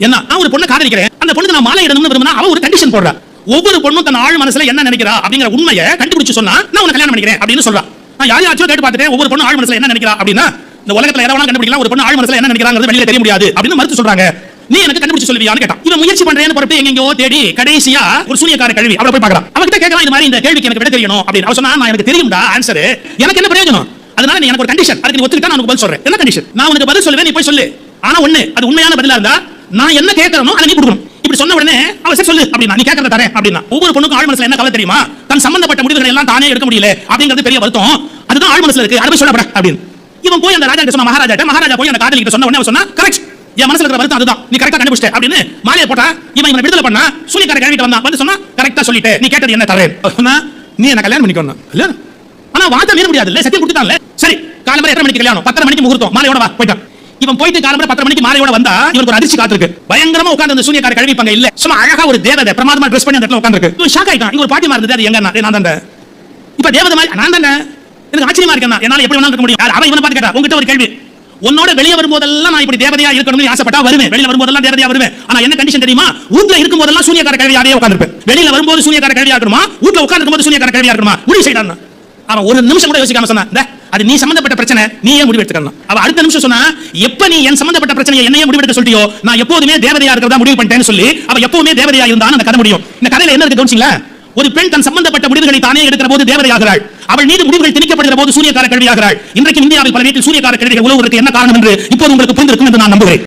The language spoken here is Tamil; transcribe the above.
என்ன நான் ஒரு பொண்ணை காதலிக்கிறேன், அந்த பொண்ணுக்கு நான் மாலை இடணும்னு விரும்பினா அவ ஒரு கண்டிஷன் போடுறா. ஒவ்வொரு பொண்ணும் தன் ஆழ் மனசுல என்ன நினைக்கிறா அப்படிங்கிற உண்மையை கண்டுபிடிச்சு சொன்னா நான் உன்னை கல்யாணம் பண்ணிக்கிறேன் அப்படின்னு சொல்றா. நான் யாரையாச்சும் கேட்டு பார்த்துட்டேன் ஒவ்வொரு பொண்ணு ஆழ் மனசுல என்ன நினைக்கிறா அப்படின்னா இந்த உலகத்துல எதை வேணாலும் கண்டுபிடிக்கலாம், ஒரு பொண்ணு ஆழ் மனசுல என்ன நினைக்கிறாங்கிறது வெளியில தெரிய முடியாது அப்படின்னு மறுத்து சொல்றாங்க. நீ எனக்கு கண்டுபிடிச்சு சொல்லுவியான்னு கேட்டான். இவன் முயற்சி பண்றேன்னு பொறுத்து எங்கெங்கோ தேடி கடைசியா ஒரு சூனியக்கார கல்வி அவளை போய் பார்க்கறான். அவகிட்ட கேட்கலாம் இந்த மாதிரி இந்த கேள்விக்கு எனக்கு விட தெரியணும் அப்படின்னு. அவ சொன்னா நான் எனக்கு தெரியும்டா ஆன்சர், எனக்கு என்ன பிரயோஜனம், அதனால நீ எனக்கு ஒரு கண்டிஷன், அதுக்கு நீ ஒத்துக்கிட்டா நான் பதில் சொல்றேன். என்ன கண்டிஷன்? நான் உனக்கு பதில் சொல்லுவேன், நீ போய் சொல்லு. ஆனா ஒண்ணு, அது உண்மையான பதிலா இருந்தா நான் என்ன கேட்கறனோ அதை நீ கொடுக்கணும். இப்படி சொன்ன உடனே அவ சரி சொல்லு அப்படின்னா நீ கேட்கறத தரேன் அப்படின்னா. ஒவ்வொரு பொண்ணுக்கும் ஆழ் மனசுல என்ன கவலை தெரியுமா? தன் சம்பந்தப்பட்ட முடிவுகளை எல்லாம் தானே எடுக்க முடியல அப்படிங்கிறது பெரிய வருத்தம். அதுதான் ஆழ் மனசுல இருக்கு, அதை போய் சொல்லப்பட அப்படின்னு. இவன் போய் அந்த ராஜா கிட்ட சொன்ன, மகாராஜா போய் அந்த காதலி கிட்ட சொன்ன உடனே அவன் சொன்னா கரெக்ட், என் மனசுல இருக்கிற வருத்தம் அதுதான், நீ கரெக்டா கண்டுபிடிச்ச அப்படின்னு மாலையை போட்டா. இவன் இவனை விடுதலை பண்ணா சூனியக்கார கல்விட்டு வந்தான், வந்து சொன்னா கரெக்டா சொல்லிட்டு நீ கேட்டது என்ன தரேன் சொன்னா நீ என்ன கல்யாணம் பண்ணிக்கணும் இல்ல. ஆனா வார்த்தை மீற முடியாது இல்ல, சத்தியம் கொடுத்துட்டான்ல. சரி காலம்பரை எத்தனை மணிக்கு கல்யாணம்? 10:30 மணிக்கு முகூர்த்தம், மாலையோட வா போயிட்டான். இவன் போயிட்டு காலம்பரை 10:30 மணிக்கு மாலையோட வந்தா இவனுக்கு ஒரு அதிர்ச்சி காத்திருக்கு. பயங்கரமா உட்கார்ந்து அந்த சூனியக்கார கல்விப்பாங்க இல்ல, சும்மா அழகா ஒரு தேவதை பிரமாதமா ட்ரெஸ் பண்ணி அந்த இடத்துல உட்கார்ந்திருக்கு. இவன் ஷாக் ஆயிட்டான். இங்க ஒரு பாட்டிமா இருந்தது, அது எங்க? நான் தான். இப்ப தேவதை மாதிரி நான் தானே, எனக்கு ஆச்சரியமா இருக்கேன், என்னால எப்படி வேணாலும் இருக்க முடியும். அவன் இவனை பார்த்து கேட்டா உங்ககிட்ட ஒரு கேள்வி, உன்னோட வெளியே வரும்போதெல்லாம் நான் இப்படி தேவதையா இருக்கணும்னு ஆசைப்பட்டா வருவேன், வெளியில வரும்போதெல்லாம் தேவதையா வருவேன். ஆனா என்ன கண்டிஷன் தெரியுமா? வீட்ல இருக்கும் போதெல்லாம் சூனியக்கார கல்வியாவே உட்கார்ந்திருப்பேன், வெளியில வரும்போது சூனியக்கார கல்வியா இருக்கணுமா, வீட்ல உட்கார்ந்திருக்கும் போது சூனியக்கார கல்வியா இருக்கணுமா, முடிவு செய்யறான். அவன் ஒரு நிமிஷம் கூட யோசிக்காம சொன்னா அது நீ சம்பந்தப்பட்ட பிரச்சனை, நீயே முடிவு எடுத்துக்கணும். அவ அடுத்த நிமிஷம் சொன்னா எப்ப நீ என் சம்பந்தப்பட்ட பிரச்சனையை என்னையே முடிவெடுக்க சொல்லியோ நான் எப்போதுமே தேவதையா இருக்கிறதா முடிவு பண்ணிட்டேன்னு சொல்லி அவ எப்பவுமே தேவதையா இருந்தான்னு அந்த கதை முடியும். இந்த கதையில என்ன இருக்கு கவனிச்சீங்களா? ஒரு பெண் தன் சம்பந்தப்பட்ட முடிவுகளை தானே எடுக்கிற போது தேவதையாகிறாள், அவள் மீது முடிவுகள் திணிக்கப்படுகிற போது சூனியக்கார கல்வியாகிறாள். இன்றைக்கு இந்தியாவில் பல வீட்டில் சூனியக்கார கல்விகள் உலவுவதற்கு என்ன காரணம் என்று இப்போது உங்களுக்கு புரிந்திருக்கும் என்று நான் நம்புகிறேன்.